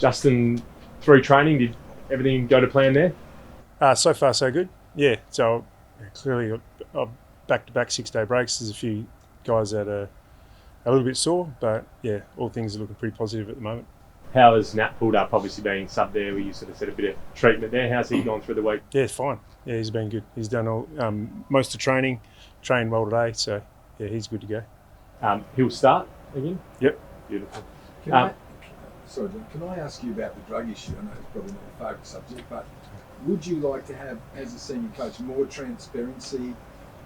Justin, through training, did everything go to plan there? So far, so good. Yeah, so clearly back-to-back 6-day breaks. There's a few guys that are a little bit sore, but yeah, all things are looking pretty positive at the moment. How has Nat pulled up, obviously being sub there, where you sort of said a bit of treatment there? How's he gone through the week? Yeah, fine. Yeah, he's been good. He's done all most of training, trained well today, so yeah, he's good to go. He'll start again? Yep. Beautiful. Sorry, John, can I ask you about the drug issue? I know it's probably not your favourite subject, but would you like to have, as a senior coach, more transparency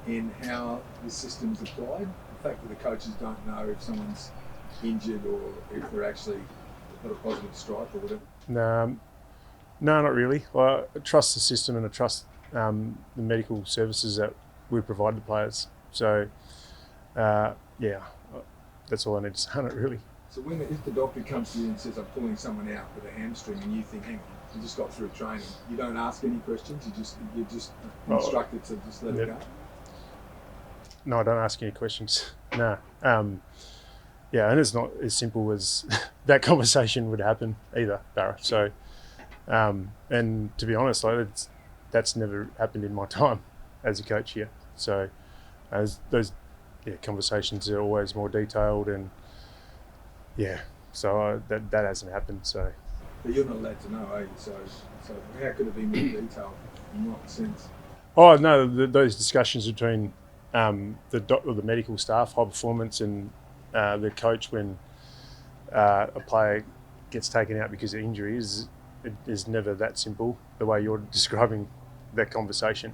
in how the system's applied? The fact that the coaches don't know if someone's injured or if they're actually got a positive strike or whatever? No, not really. Well, I trust the system and I trust the medical services that we provide to players. So, yeah, that's all I need to say on it, really. So if the doctor comes to you and says, I'm pulling someone out with a hamstring, and you think, hang on, I just got through training, you don't ask any questions, you're just instructed to just let it go? No, I don't ask any questions. No. Yeah, and it's not as simple as that conversation would happen either, Barra. So, and to be honest, that's never happened in my time as a coach here. So, as those conversations are always more detailed, and so that hasn't happened. So, but you're not allowed to know, are you? So how could it be more detailed in what sense? Oh no, those discussions between the medical staff, high performance, and the coach when a player gets taken out because of injury is never that simple. The way you're describing that conversation,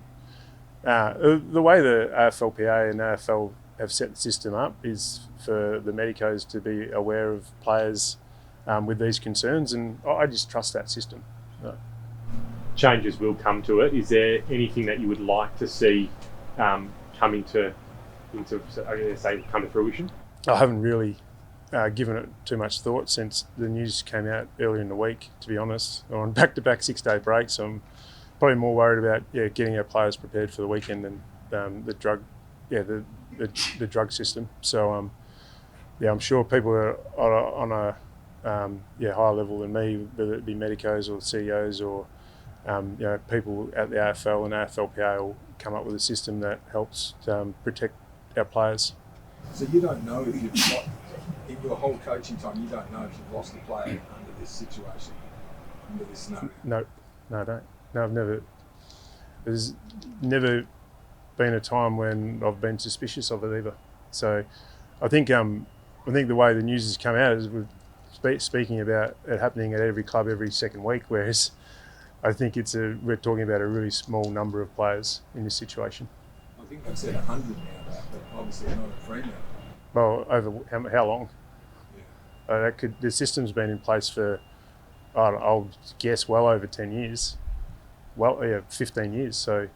the way the AFLPA and AFL have set the system up is for the medicos to be aware of players with these concerns, and I just trust that system. Changes will come to it. Is there anything that you would like to see come to fruition? I haven't really given it too much thought since the news came out earlier in the week, to be honest. I'm on back-to-back 6-day breaks. I'm probably more worried about getting our players prepared for the weekend than the drug drug system. So I'm sure people are on a higher level than me, whether it be medicos or CEOs or people at the AFL and AFLPA will come up with a system that helps protect our players. So you don't know if you've got, in your whole coaching time, you don't know if you've lost a player under this situation, under this scenario? No, I don't. No, there's never been a time when I've been suspicious of it either. So I think the way the news has come out is we're speaking about it happening at every club every second week, whereas I think we're talking about a really small number of players in this situation. I think they've said 100 now, but obviously not at Fremantle. Well, over how long? Yeah. The system's been in place for, I'll guess, well over 10 years. 15 years. So,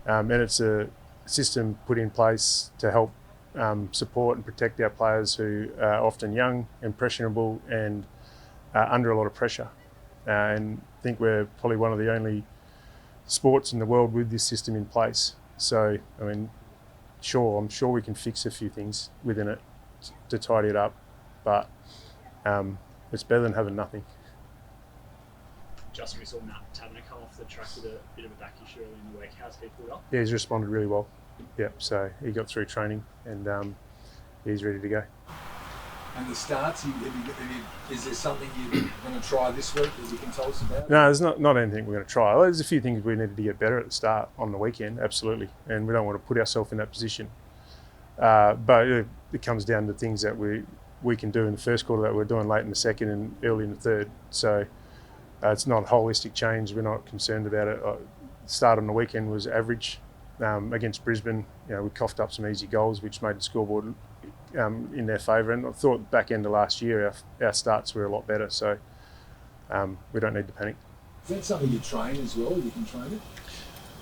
and it's a system put in place to help support and protect our players who are often young, impressionable, and under a lot of pressure. And I think we're probably one of the only sports in the world with this system in place. So, I mean, I'm sure we can fix a few things within it to tidy it up, but it's better than having nothing. Justin, we saw Matt Taberner come off the track with a bit of a back issue early in the week. How's he pulled up? Yeah, he's responded really well. Yeah, so he got through training and he's ready to go. And the starts, is there something you're going to try this week that you can tell us about? No, there's not anything we're going to try. There's a few things we needed to get better at the start on the weekend, absolutely. And we don't want to put ourselves in that position. But it comes down to things that we can do in the first quarter that we're doing late in the second and early in the third. So it's not a holistic change. We're not concerned about it. The start on the weekend was average. Against Brisbane, we coughed up some easy goals, which made the scoreboard in their favour. And I thought back end of last year, our starts were a lot better. So we don't need to panic. Is that something you train as well? You can train it?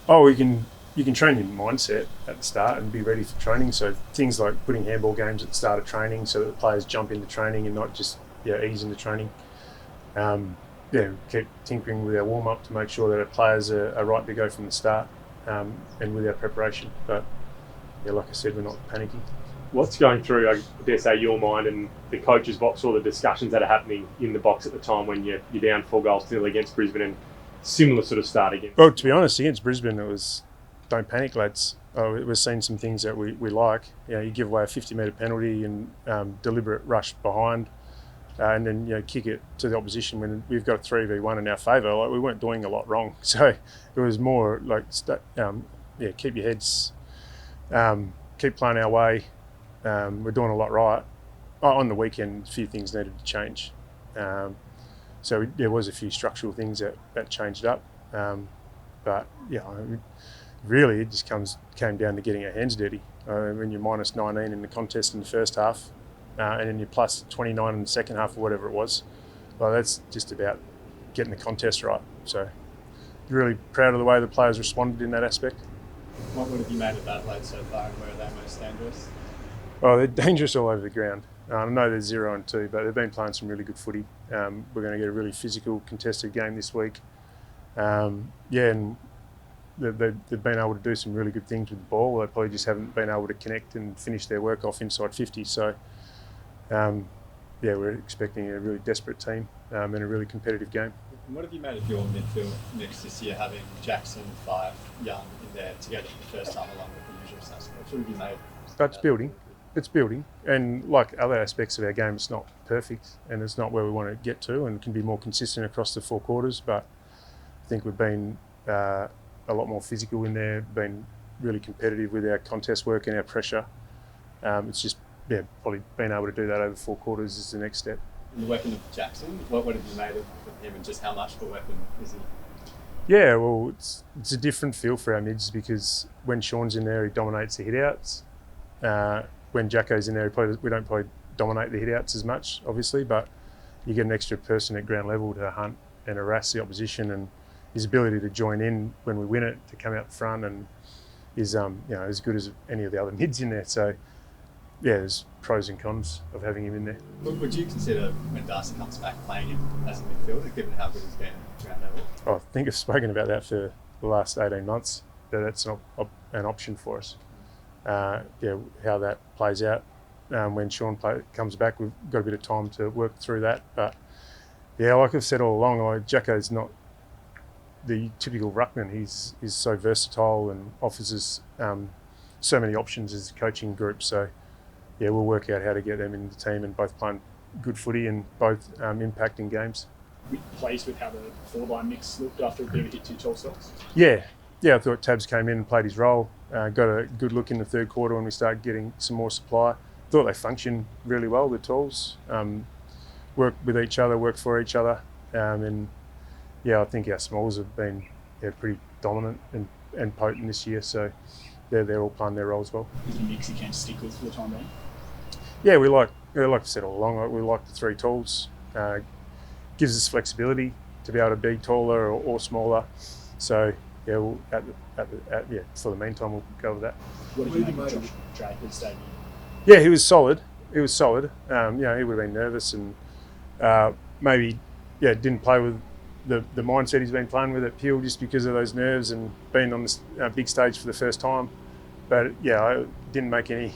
Oh, you can train your mindset at the start and be ready for training. So things like putting handball games at the start of training so that the players jump into training and not just ease into training. Keep tinkering with our warm-up to make sure that our players are right to go from the start and with our preparation. But like I said, we're not panicking. What's going through, I dare say, your mind and the coach's box, or the discussions that are happening in the box at the time when you're down 4-0 against Brisbane, and similar sort of start against? Well, to be honest, against Brisbane, it was don't panic, lads. We're seeing some things that we like. You give away a 50-metre penalty and deliberate rush behind, and then kick it to the opposition when we've got a 3v1 in our favour. Like, we weren't doing a lot wrong, so it was more like keep your heads, keep playing our way. We're doing a lot right. On the weekend, a few things needed to change. There was a few structural things that changed up. Really it just came down to getting our hands dirty. When you're minus 19 in the contest in the first half, and then you're plus 29 in the second half or whatever it was, well, that's just about getting the contest right. So really proud of the way the players responded in that aspect. What have you made of Adelaide so far, and where are they most dangerous? Oh, they're dangerous all over the ground. I know they're 0-2, but they've been playing some really good footy. We're going to get a really physical, contested game this week. And they've been able to do some really good things with the ball. They probably just haven't been able to connect and finish their work off inside 50. So, we're expecting a really desperate team and a really competitive game. And what have you made of your midfield mix this year, having Jackson, Fife, Young in there together for the first time along with the usual suspects? What have you made? That's building. It's building. And like other aspects of our game, it's not perfect and it's not where we want to get to, and can be more consistent across the 4 quarters. But I think we've been a lot more physical in there, been really competitive with our contest work and our pressure. It's just probably being able to do that over 4 quarters is the next step. And the weapon of Jackson, what have you made of him, and just how much of a weapon is he? Yeah, well, it's a different feel for our mids, because when Sean's in there, he dominates the hit-outs. When Jacko's in there, we don't probably dominate the hit-outs as much, obviously, but you get an extra person at ground level to hunt and harass the opposition, and his ability to join in when we win it, to come out the front, and is as good as any of the other mids in there. So, there's pros and cons of having him in there. Would you consider, when Darcy comes back, playing him as a midfielder, given how good he's been at ground level? I think I've spoken about that for the last 18 months, that that's not an option for us. How that plays out when Sean comes back, we've got a bit of time to work through that. But like I've said all along, Jacko's not the typical ruckman. He's so versatile and offers us so many options as a coaching group. So we'll work out how to get them in the team, and both playing good footy and both impacting games. Are you pleased with how the forward-line mix looked after being hit 2 tall stocks? Yeah, I thought Tabs came in and played his role. Got a good look in the third quarter when we started getting some more supply. Thought they functioned really well, the talls. Work with each other, work for each other. I think our smalls have been pretty dominant and potent this year. So they're all playing their roles well. Is it a mix you can stick with for the time being? Yeah, we like I've said all along, we like the 3 talls. Gives us flexibility to be able to be taller or smaller. So we'll for the meantime we'll go with that. What did you make of Josh Draper's Stadium? Yeah, he was solid. He would have been nervous and maybe didn't play with the mindset he's been playing with at Peel, just because of those nerves and being on this big stage for the first time. But I didn't make any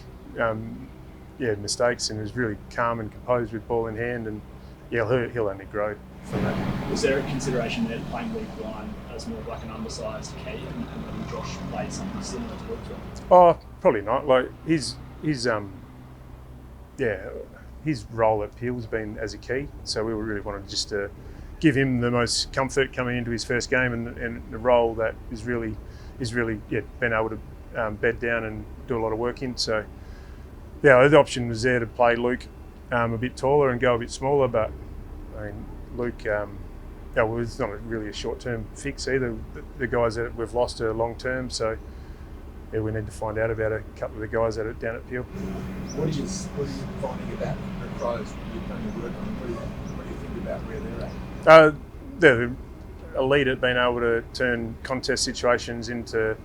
mistakes, and was really calm and composed with ball in hand, and he'll only grow from that. Was there a consideration there playing lead line as more of like an undersized key, and Josh played something similar to work for him? Oh, probably not. Like his role at Peel's been as a key, so we really wanted just to give him the most comfort coming into his first game, and the role that is really been able to bed down and do a lot of work in. So the option was there to play Luke a bit taller and go a bit smaller, but I mean Luke, it's not really a short-term fix either. The guys that we've lost are long-term, so we need to find out about a couple of the guys that are down at Peel. What are you finding about the pros? You've done your work on them. What do you think about where they're at? They're elite at being able to turn contest situations into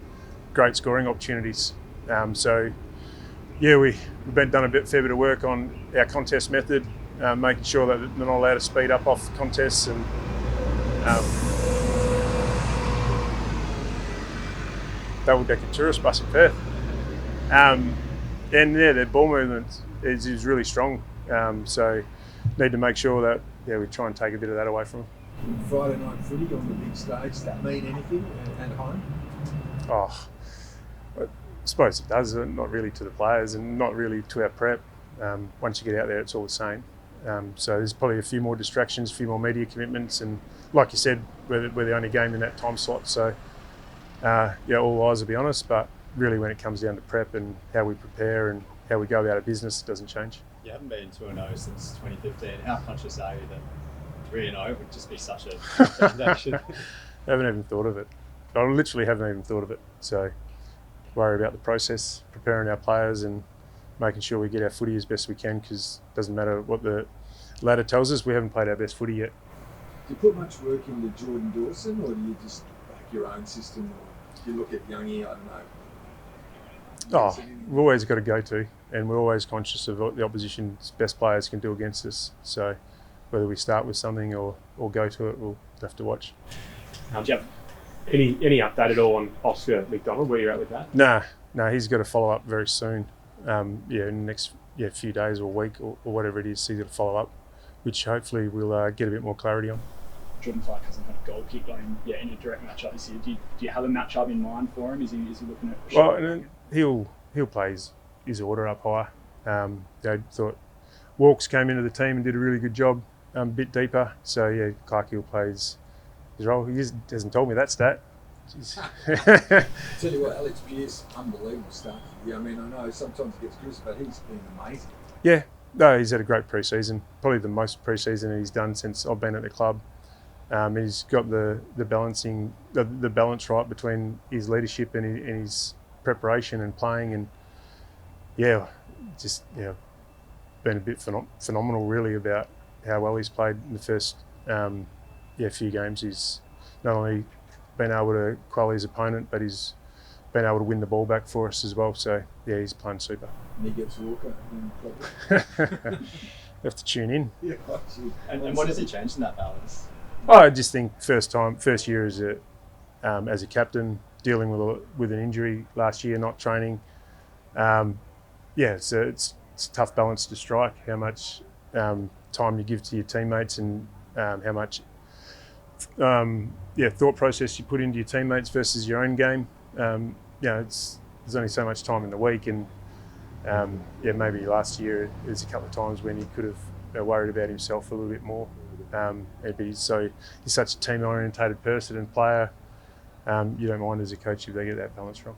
great scoring opportunities. We've done a fair bit of work on our contest method, making sure that they're not allowed to speed up off contests, and double-decker tourist bus in Perth. And their ball movement is really strong. So need to make sure that we try and take a bit of that away from them. Friday night footy on the big stage, does that mean anything at home? Oh, I suppose it does. Not really to the players and not really to our prep. Once you get out there, it's all the same. So there's probably a few more distractions, a few more media commitments, and like you said, we're the only game in that time slot. So all eyes will be on us, but really when it comes down to prep and how we prepare and how we go about our business, it doesn't change. You haven't been 2-0 since 2015. How conscious are you that 3-0 would just be such a foundation? I haven't even thought of it. I literally haven't even thought of it. So worry about the process, preparing our players and making sure we get our footy as best we can, because it doesn't matter what the ladder tells us, we haven't played our best footy yet. Do you put much work into Jordan Dawson, or do you just back your own system, or do you look at Youngie, I don't know? We've always got to go to, and we're always conscious of what the opposition's best players can do against us. So whether we start with something or go to it, we'll have to watch. Any update at all on Oscar McDonald, where you're at with that? No, he's got to follow up very soon. In the next few days or week or whatever it is, he's got to follow up, which hopefully we'll get a bit more clarity on. Jordan Clark hasn't had a goal kick on him in a direct matchup this year. Do you have a matchup in mind for him? Is he looking at? Well, he'll play his order up higher. They thought Walks came into the team and did a really good job, a bit deeper. So Clark will play his role. He hasn't told me that stat. Tell you what, Alex Pearce, unbelievable stuff. I mean, I know sometimes he gets criticised, but he's been amazing. Yeah, no, he's had a great pre-season. Probably the most pre-season he's done since I've been at the club. He's got the balance right between his leadership and his preparation and playing, and been a bit phenomenal really about how well he's played in the first few games. He's not only been able to quell his opponent, but he's been able to win the ball back for us as well. So he's playing super. And he gets Walker. You have to tune in. Yeah, and what does he change in that balance? I just think first year as a captain, dealing with an injury last year, not training. So it's a tough balance to strike. How much time you give to your teammates and how much thought process you put into your teammates versus your own game. There's only so much time in the week, and maybe last year there's a couple of times when he could have worried about himself a little bit more. He's such a team-orientated person and player. You don't mind as a coach if they get that balance wrong.